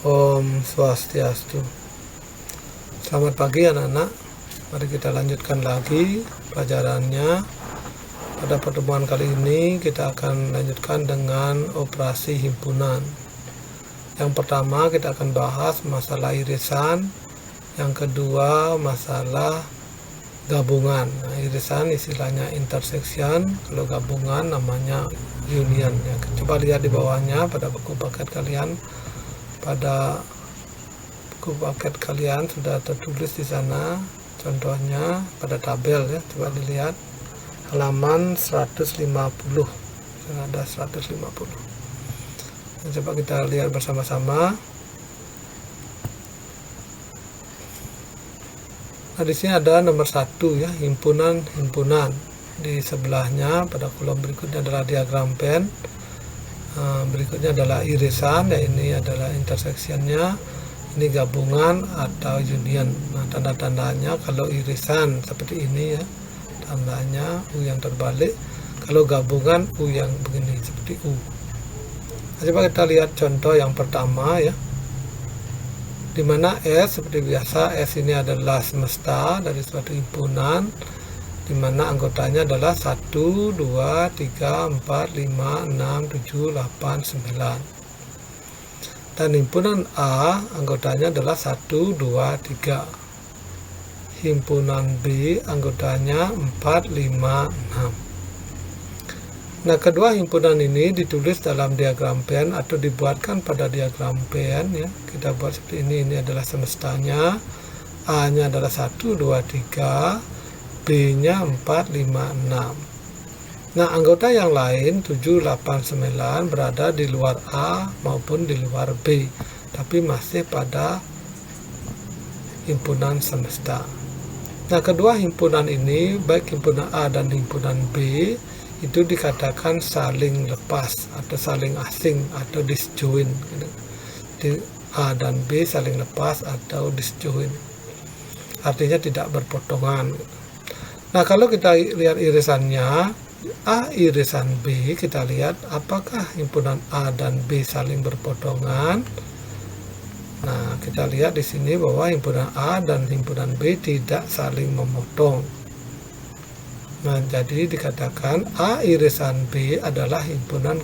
Om Swastiastu. Selamat pagi anak-anak. Mari kita lanjutkan lagi pelajarannya. Pada pertemuan kali ini kita akan lanjutkan dengan operasi himpunan. Yang pertama kita akan bahas masalah irisan. Yang kedua masalah gabungan. Nah, irisan istilahnya intersection, kalau gabungan namanya union. Ya, coba lihat di bawahnya pada buku paket kalian. Pada buku paket kalian sudah tertulis di sana contohnya pada tabel ya. Coba dilihat halaman 150. Ada 150. Nah, coba kita lihat bersama-sama. Nah, di sini ada nomor 1 ya, himpunan. Di sebelahnya pada kolom berikutnya adalah diagram Venn. Berikutnya adalah irisan, ya ini adalah intersectionnya, ini gabungan atau union. Nah, tanda-tandanya kalau irisan seperti ini ya, tandanya U yang terbalik. Kalau gabungan U yang begini seperti U. Nah, coba kita lihat contoh yang pertama ya, dimana S seperti biasa, S ini adalah semesta dari suatu himpunan, dimana anggotanya adalah 1, 2, 3, 4, 5, 6, 7, 8, 9. Dan himpunan A anggotanya adalah 1, 2, 3. Himpunan B anggotanya 4, 5, 6. Nah, kedua himpunan ini ditulis dalam diagram Venn atau dibuatkan pada diagram Venn ya. Kita buat seperti ini adalah semestanya. A-nya adalah 1, 2, 3. B-nya 4, 5, 6. Nah, anggota yang lain 7, 8, 9 berada di luar A maupun di luar B, tapi masih pada himpunan semesta. Nah, kedua himpunan ini, baik himpunan A dan himpunan B, itu dikatakan saling lepas atau saling asing atau disjoint. Di A dan B saling lepas atau disjoint. Artinya tidak berpotongan. Nah, kalau kita lihat irisannya, A irisan B, kita lihat apakah himpunan A dan B saling berpotongan. Nah, kita lihat di sini bahwa himpunan A dan himpunan B tidak saling memotong. Nah, jadi dikatakan A irisan B adalah himpunan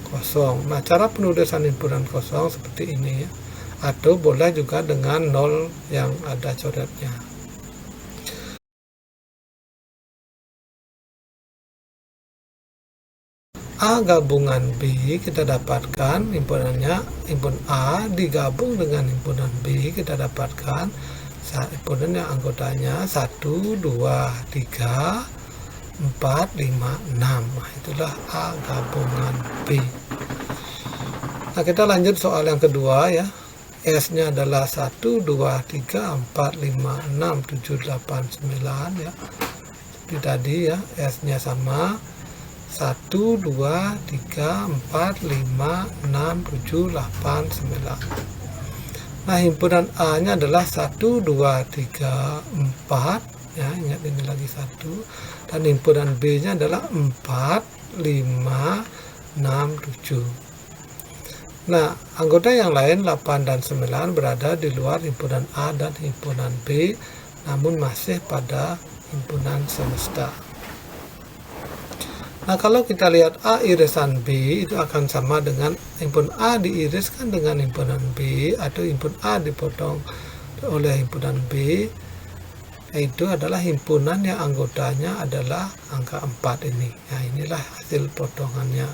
kosong. Nah, cara penulisan himpunan kosong seperti ini ya. Atau boleh juga dengan 0 yang ada coretnya. A gabungan B kita dapatkan himpunannya, himpunan A digabung dengan himpunan B kita dapatkan himpunan yang anggotanya 1, 2, 3, 4, 5, 6. Nah, itulah A gabungan B. Nah, kita lanjut soal yang kedua ya. S-nya adalah 1, 2, 3, 4, 5, 6, 7, 8, 9 ya. Seperti tadi ya, S-nya sama 1, 2, 3, 4, 5, 6, 7, 8, 9. Nah, himpunan A-nya adalah 1, 2, 3, 4. Ya, ingat ini lagi 1. Dan himpunan B-nya adalah 4, 5, 6, 7. Nah, anggota yang lain 8 dan 9 berada di luar himpunan A dan himpunan B, namun masih pada himpunan semesta. Nah, kalau kita lihat A irisan B itu akan sama dengan himpunan A diiriskan dengan himpunan B atau himpunan A dipotong oleh himpunan B, itu adalah himpunan yang anggotanya adalah angka 4 ini. Nah, inilah hasil potongannya.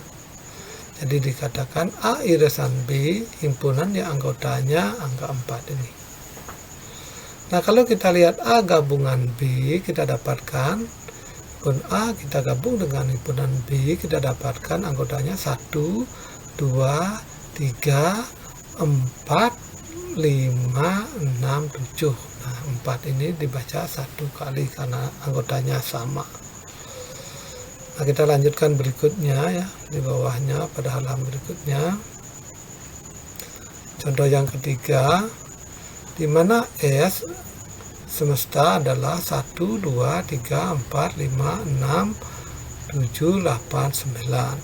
Jadi dikatakan A irisan B himpunan yang anggotanya angka 4 ini. Nah, kalau kita lihat A gabungan B kita dapatkan himpunan A kita gabung dengan himpunan B, kita dapatkan anggotanya 1, 2, 3, 4, 5, 6, 7. Nah, 4 ini dibaca 1 kali karena anggotanya sama. Nah, kita lanjutkan berikutnya ya, di bawahnya pada halaman berikutnya. Contoh yang ketiga, di mana S semesta adalah 1, 2, 3, 4, 5, 6, 7, 8, 9.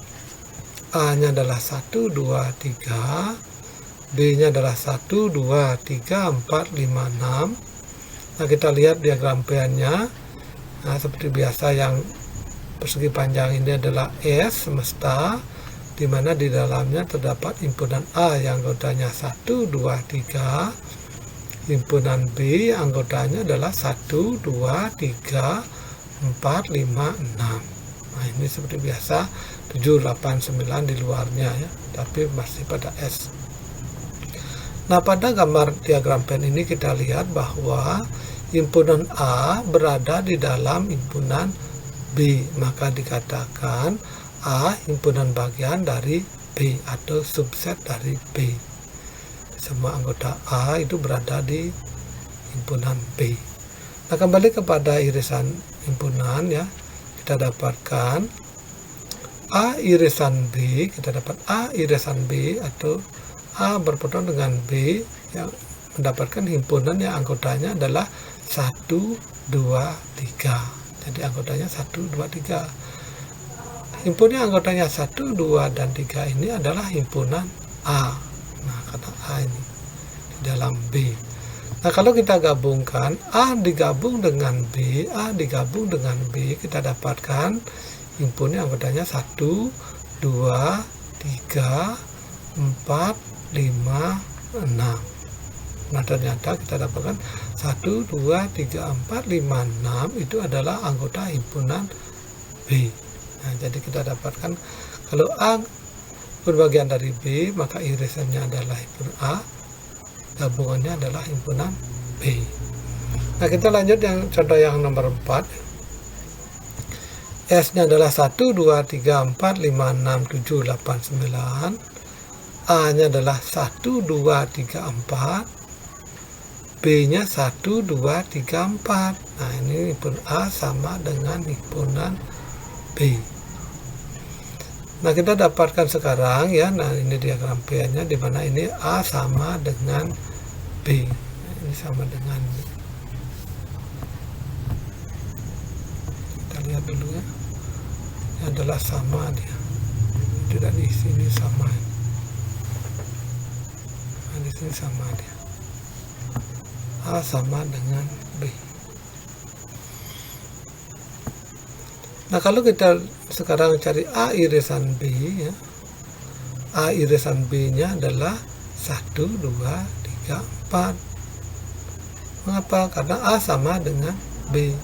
A-nya adalah 1, 2, 3, B-nya adalah 1, 2, 3, 4, 5, 6. Nah, kita lihat diagram PN-nya. Nah, seperti biasa yang persegi panjang ini adalah S semesta, di mana di dalamnya terdapat himpunan A yang anggotanya 1, 2, 3. Himpunan B anggotanya adalah 1, 2, 3, 4, 5, 6. Nah, ini seperti biasa 7, 8, 9 di luarnya ya, tapi masih pada S. Nah, pada gambar diagram PN ini kita lihat bahwa himpunan A berada di dalam himpunan B, maka dikatakan A himpunan bagian dari B atau subset dari B. Semua anggota A itu berada di himpunan B. Nah, kembali kepada irisan himpunan ya, kita dapatkan A irisan B, kita dapat A irisan B atau A berpotong dengan B yang mendapatkan himpunan yang anggotanya adalah 1, 2, 3. Jadi anggotanya 1, 2, 3. Himpunan anggotanya 1, 2, dan 3 ini adalah himpunan A. Nah, karena A ini di dalam B. Nah, kalau kita gabungkan A digabung dengan B, A digabung dengan B, kita dapatkan himpunan anggotanya 1, 2, 3, 4, 5, 6. Nah, ternyata kita dapatkan 1, 2, 3, 4, 5, 6 itu adalah anggota himpunan B. Nah, jadi kita dapatkan kalau A berbagian dari B, maka irisannya adalah himpunan A, gabungannya adalah himpunan B. Nah, kita lanjut yang contoh yang nomor 4. S-nya adalah 1, 2, 3, 4, 5, 6, 7, 8, 9. A-nya adalah 1, 2, 3, 4. B-nya 1, 2, 3, 4. Nah, ini himpunan A sama dengan himpunan B. Nah, kita dapatkan sekarang ya. Nah, ini diagram PN-nya di mana ini A sama dengan B. Nah, ini sama dengan B. Kita lihat dulu ya. Ini adalah sama dia. Tidak di sini sama. Nah, di sini sama dia. A sama dengan B. Nah, kalau kita sekarang cari A irisan B ya, A irisan B-nya adalah 1, 2, 3, 4. Mengapa? Karena A sama dengan B.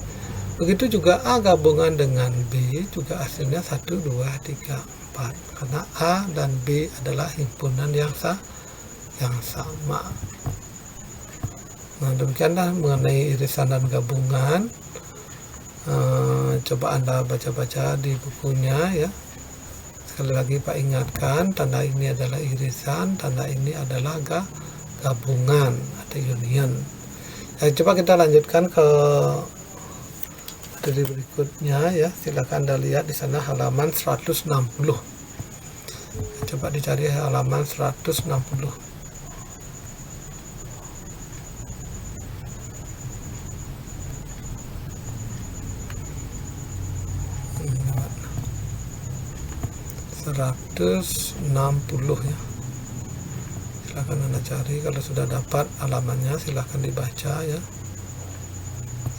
Begitu juga A gabungan dengan B juga hasilnya 1, 2, 3, 4. Karena A dan B adalah himpunan yang sama. Nah, demikianlah mengenai irisan dan gabungan. Coba Anda baca-baca di bukunya ya. Sekali lagi Pak ingatkan, tanda ini adalah irisan, tanda ini adalah gabungan atau union. Coba kita lanjutkan ke materi berikutnya ya. Silakan Anda lihat di sana halaman 160. Coba dicari halaman 160. ya. Silahkan Anda cari, kalau sudah dapat halamannya silahkan dibaca ya.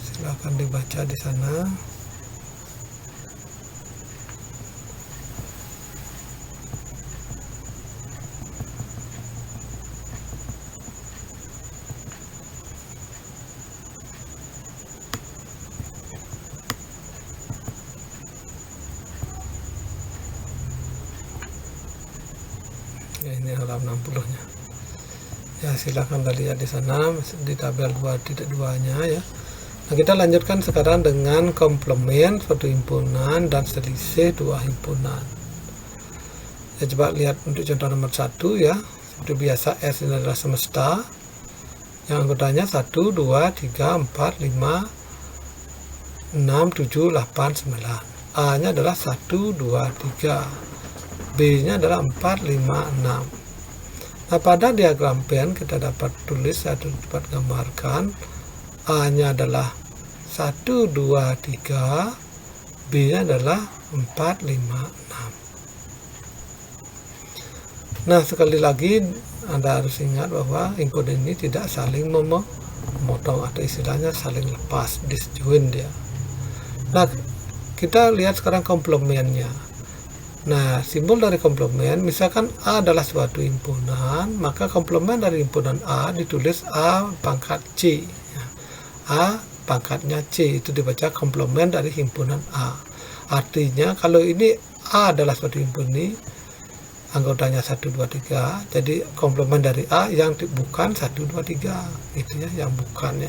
Silahkan dibaca di sana. Ya, ini halaman 60-nya. Ya, silakan lihat di sana di tabel 2.2-nya ya. Nah, kita lanjutkan sekarang dengan komplement suatu himpunan dan selisih dua himpunan. Ya, coba lihat untuk contoh nomor 1 ya. Seperti biasa S ini adalah semesta yang anggotanya 1, 2, 3, 4, 5, 6, 7, 8, 9. A-nya adalah 1, 2, 3. B-nya adalah 4, 5, 6. Nah, pada diagram PN kita dapat tulis atau dapat gambarkan A-nya adalah 1, 2, 3, B-nya adalah 4, 5, 6. Nah, sekali lagi Anda harus ingat bahwa himpunan ini tidak saling memotong atau istilahnya saling lepas, disjoint dia. Nah, kita lihat sekarang komplemennya. Nah, simbol dari komplement, misalkan A adalah suatu himpunan, maka komplement dari himpunan A ditulis A pangkat C. A pangkatnya C, itu dibaca komplement dari himpunan A. Artinya kalau ini A adalah suatu himpunan ini, anggotanya 1, 2, 3, jadi komplement dari A yang bukan 1, 2, 3, itu ya, yang bukannya.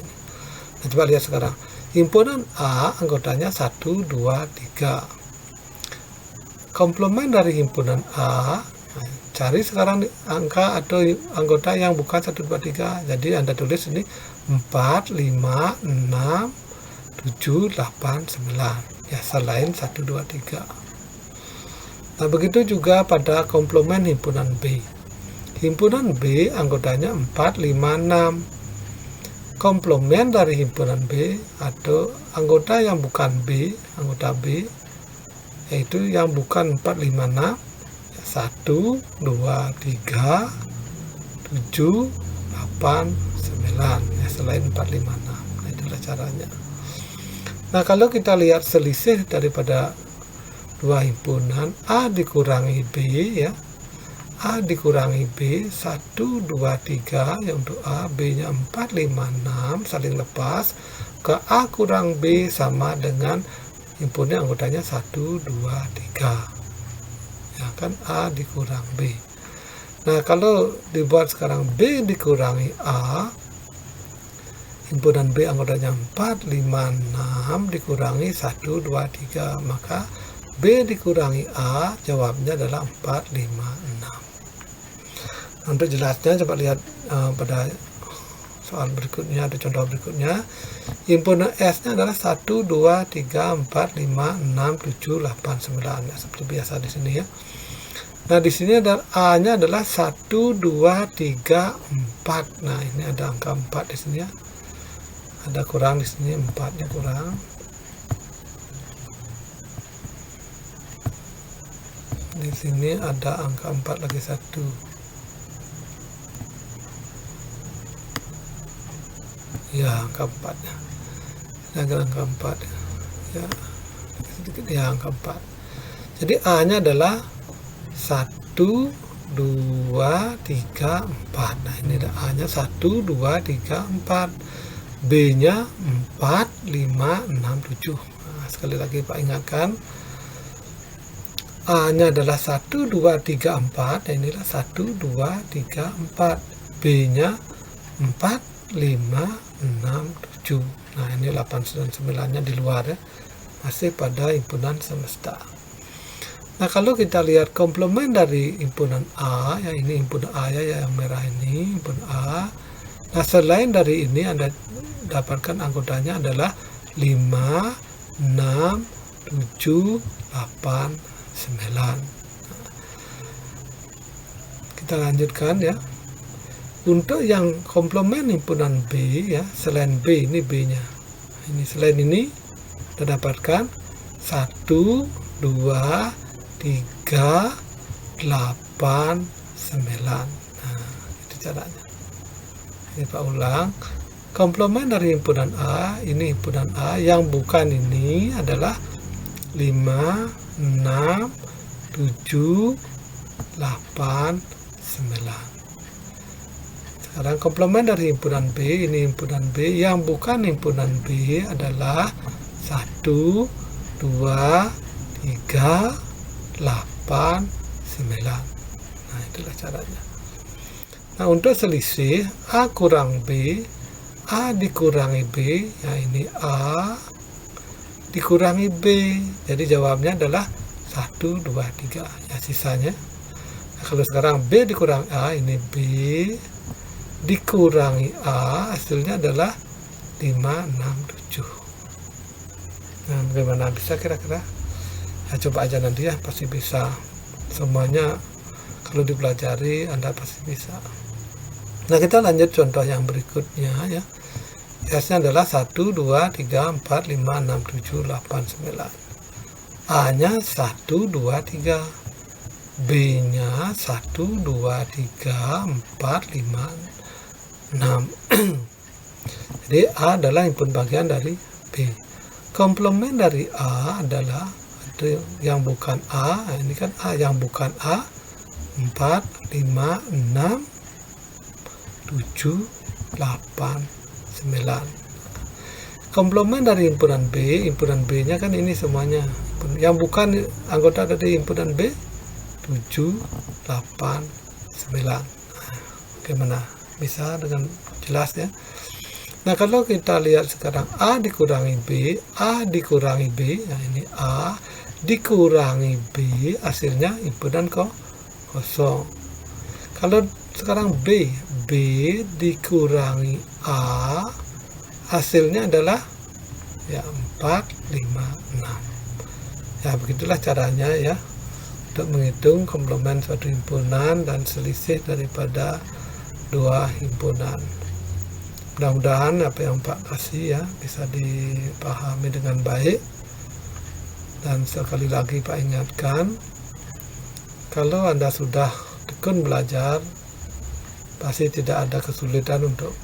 Nah, coba lihat sekarang. Himpunan A anggotanya 1, 2, 3. Komplement dari himpunan A, cari sekarang angka atau anggota yang bukan 1, 2, 3. Jadi Anda tulis ini 4, 5, 6, 7, 8, 9. Ya, selain 1, 2, 3. Nah, begitu juga pada komplement himpunan B. Himpunan B anggotanya 4, 5, 6. Komplement dari himpunan B atau anggota yang bukan B, anggota B, yaitu yang bukan 4, 5, 6, 1, 2, 3, 7, 8, 9, ya, selain 4, 5, 6. Nah, itulah caranya. Nah, kalau kita lihat selisih daripada dua himpunan, A dikurangi B, ya, A dikurangi B, 1, 2, 3, yang untuk A, B nya 4, 5, 6, saling lepas, ke A kurang B sama dengan himpunan anggotanya 1, 2, 3, ya kan, A dikurang B. Nah, kalau dibuat sekarang B dikurangi A, himpunan B anggotanya 4, 5, 6 dikurangi 1, 2, 3, maka B dikurangi A, jawabnya adalah 4, 5, 6. Untuk jelasnya coba lihat pada soal berikutnya atau contoh berikutnya. Himpunan S-nya adalah 1, 2, 3, 4, 5, 6, 7, 8, 9, ya, seperti biasa di sini ya. Nah, di sini ada A-nya adalah 1, 2, 3, 4. Nah, ini ada angka 4 di sini ya. Ada kurang di sini, 4-nya kurang. Di sini ada angka 4 lagi 1. Ya, angka 4 ya. Ini angka 4 ya. Sedikit ya, angka 4. Jadi A-nya adalah 1, 2, 3, 4. Nah, ini ada A-nya 1, 2, 3, 4. B-nya 4, 5, 6, 7. Nah, sekali lagi Pak ingatkan, A-nya adalah 1, 2, 3, 4. Dan inilah 1, 2, 3, 4. B-nya 4, 5, 6, 7. Nah, ini 8, 9-nya di luar ya. Masih pada himpunan semesta. Nah, kalau kita lihat komplement dari himpunan A, ya ini himpunan A ya, yang merah ini, himpunan A. Nah, selain dari ini Anda dapatkan anggotanya adalah 5, 6, 7, 8, 9. Nah, kita lanjutkan ya. Untuk yang komplement himpunan B ya, selain B, ini B-nya. Ini selain ini kita dapatkan 1, 2, 3, 8, 9. Nah, itu caranya. Ini Pak ulang. Komplement dari himpunan A, ini himpunan A, yang bukan ini adalah 5, 6, 7, 8, 9. Sekarang komplement dari himpunan B, ini himpunan B, yang bukan himpunan B adalah 1, 2, 3, 8, 9. Nah, itulah caranya. Nah, untuk selisih A kurang B, A dikurangi B, ya ini A dikurangi B. Jadi jawabnya adalah 1, 2, 3. Ya, sisanya. Nah, kalau sekarang B dikurangi A, ini B dikurangi A, hasilnya adalah 5, 6, 7. Nah, bagaimana bisa kira-kira? Ya, coba aja nanti ya, pasti bisa. Semuanya kalau dipelajari Anda pasti bisa. Nah, kita lanjut contoh yang berikutnya ya. S-nya adalah 1, 2, 3, 4, 5, 6, 7, 8, 9. A-nya 1, 2, 3. B-nya 1, 2, 3, 4, 5, 6. Jadi A adalah input bagian dari B. Komplement dari A adalah yang bukan A, ini kan A yang bukan A, 4, 5, 6, 7, 8, 9. Komplement dari himpunan B-nya kan ini semuanya. Yang bukan anggota dari himpunan B, 7, 8, 9. Bagaimana? Bisa dengan jelas ya. Nah, kalau kita lihat sekarang A dikurangi B, A dikurangi B, nah ini A dikurangi B, hasilnya himpunan kosong. Kalau sekarang B dikurangi A, hasilnya adalah ya 4, 5, 6. Ya, begitulah caranya ya untuk menghitung komplement suatu himpunan dan selisih daripada dua himpunan. Mudah-mudahan apa yang Pak kasih ya bisa dipahami dengan baik. Dan sekali lagi Pak ingatkan, kalau Anda sudah tekun belajar, pasti tidak ada kesulitan untuk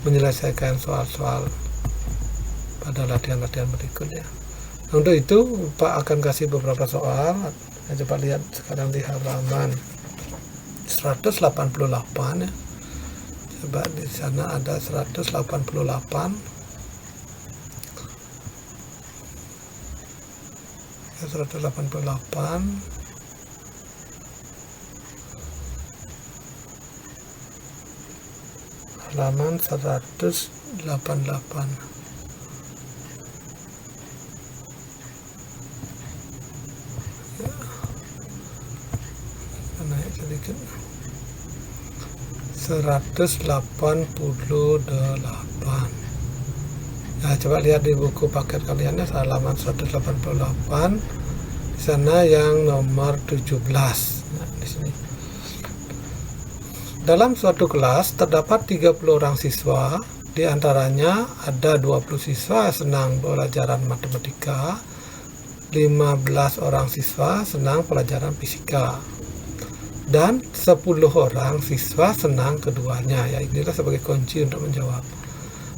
menyelesaikan soal-soal pada latihan-latihan berikutnya. Nah, untuk itu Pak akan kasih beberapa soal. Coba lihat sekarang di halaman 188 ya. Coba di sana ada 188. Ya, 188. Halaman 188. Ya. Naik sedikit. 188. Nah, coba lihat di buku paket kalian ya, halaman 188. Di sana yang nomor 17. Nah, di sini. Dalam suatu kelas terdapat 30 orang siswa, di antaranya ada 20 siswa senang pelajaran matematika, 15 orang siswa senang pelajaran fisika, dan 10 orang siswa senang keduanya. Ya, inilah sebagai kunci untuk menjawab.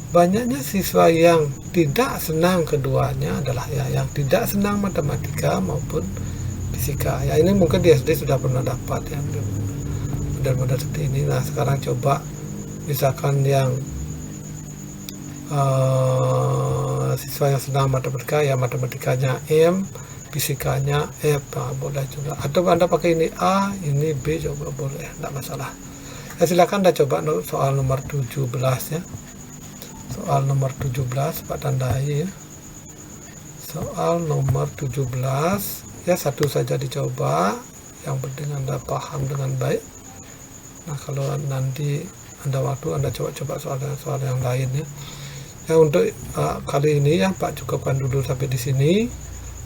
Banyaknya siswa yang tidak senang keduanya adalah ya yang tidak senang matematika maupun fisika. Ya, ini mungkin di SD sudah pernah dapat ya model-model seperti ini. Nah, sekarang coba misalkan yang siswa yang senang matematika, ya matematikanya M, fisikanya F, nah, boleh juga. Atau Anda pakai ini A, ini B juga boleh, tidak masalah. Ya, silakan Anda coba soal nomor 17 ya. Soal nomor 17 Pak tandai ya. Soal nomor 17 ya, satu saja dicoba. Yang penting Anda paham dengan baik. Nah, kalau nanti Anda waktu Anda coba soal yang lain ya. Ya, untuk kali ini ya Pak cukupkan dulu sampai di sini.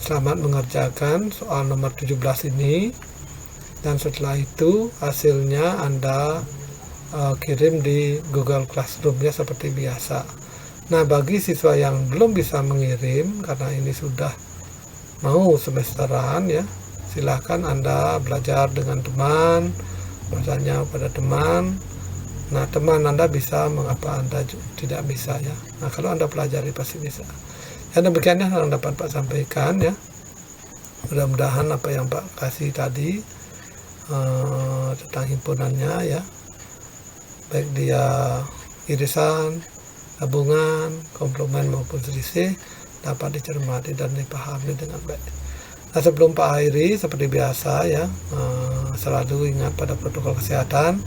Selamat mengerjakan soal nomor 17 ini, dan setelah itu hasilnya Anda kirim di Google Classroom ya seperti biasa. Nah, bagi siswa yang belum bisa mengirim karena ini sudah mau semesteran ya, silahkan Anda belajar dengan teman, bertanya pada teman. Nah, teman Anda bisa, mengapa Anda tidak bisa ya. Nah, kalau Anda pelajari pasti bisa. Ya, demikiannya yang dapat Pak sampaikan ya. Mudah-mudahan apa yang Pak kasih tadi tentang himpunannya ya, baik dia irisan, gabungan, komplement maupun selisih, dapat dicermati dan dipahami dengan baik. Nah, sebelum Pak akhiri seperti biasa ya, selalu ingat pada protokol kesehatan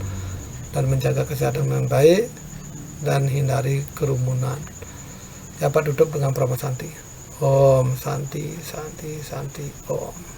dan menjaga kesehatan dengan baik dan hindari kerumunan. Dapat tutup dengan Pramu Santi. Om Santi Santi Santi Om.